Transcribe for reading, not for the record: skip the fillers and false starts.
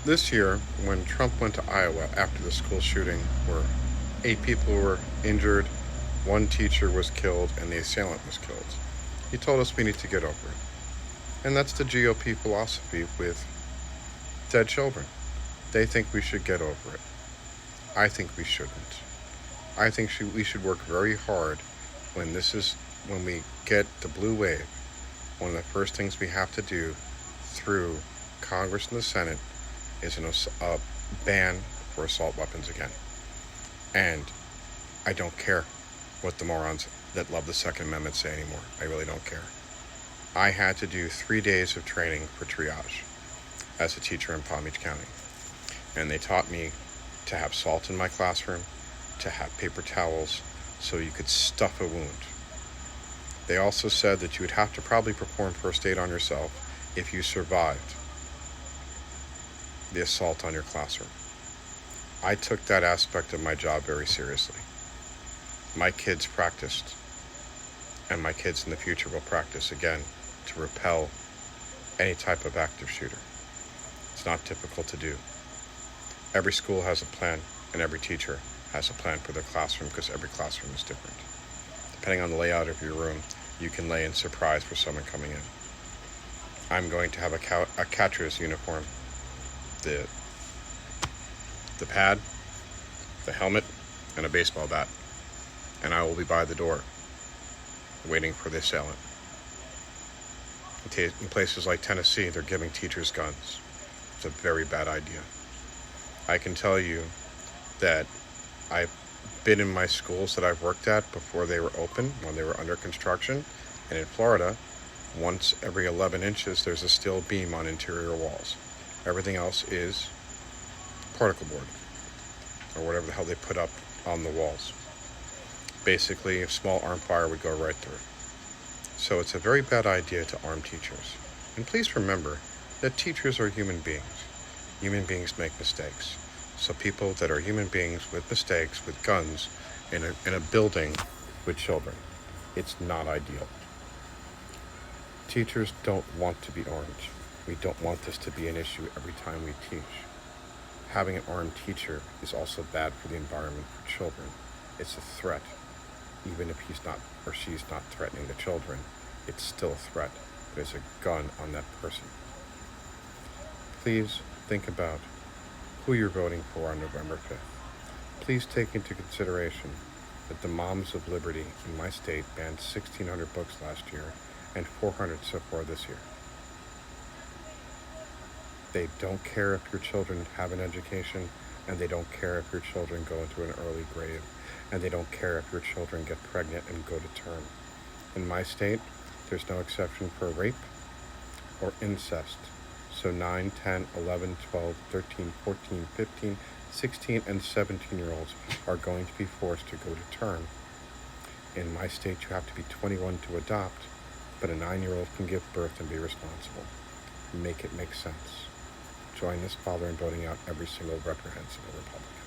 This year, when Trump went to Iowa after the school shooting, where 8 people were injured, one teacher was killed, and the assailant was killed, he told us we need to get over it. And that's the GOP philosophy with dead children. They think we should get over it. I think we shouldn't. I think we should work very hard when we get the blue wave. One of the first things we have to do through Congress and the Senate is a ban for assault weapons again. And I don't care what the morons that love the Second Amendment say anymore. I really don't care. I had to do 3 days of training for triage as a teacher in Palm Beach County. And they taught me to have salt in my classroom, to have paper towels so you could stuff a wound. They also said that you would have to probably perform first aid on yourself if you survived the assault on your classroom. I took that aspect of my job very seriously. My kids practiced, and my kids in the future will practice again to repel any type of active shooter. It's not difficult to do. Every school has a plan, and every teacher has a plan for their classroom because every classroom is different. Depending on the layout of your room, you can lay in surprise for someone coming in. I'm going to have a catcher's uniform, the pad, the helmet, and a baseball bat. And I will be by the door, waiting for the assailant. In places like Tennessee, they're giving teachers guns. It's a very bad idea. I can tell you that I've been in my schools that I've worked at before they were open, when they were under construction. And in Florida, once every 11 inches, there's a steel beam on interior walls. Everything else is particle board, or whatever the hell they put up on the walls. Basically, a small arm fire would go right through. So it's a very bad idea to arm teachers. And please remember that teachers are human beings. Human beings make mistakes. So people that are human beings with mistakes, with guns, in a building with children, it's not ideal. Teachers don't want to be armed. We don't want this to be an issue every time we teach. Having an armed teacher is also bad for the environment for children. It's a threat. Even if he's not or she's not threatening the children, it's still a threat. There's a gun on that person. Please think about who you're voting for on November 5th. Please take into consideration that the Moms of Liberty in my state banned 1,600 books last year and 400 so far this year. They don't care if your children have an education, and they don't care if your children go into an early grave, and they don't care if your children get pregnant and go to term. In my state, there's no exception for rape or incest. So 9, 10, 11, 12, 13, 14, 15, 16, and 17-year-olds are going to be forced to go to term. In my state, you have to be 21 to adopt, but a 9-year-old can give birth and be responsible. Make it make sense. Join this father in voting out every single reprehensible Republican.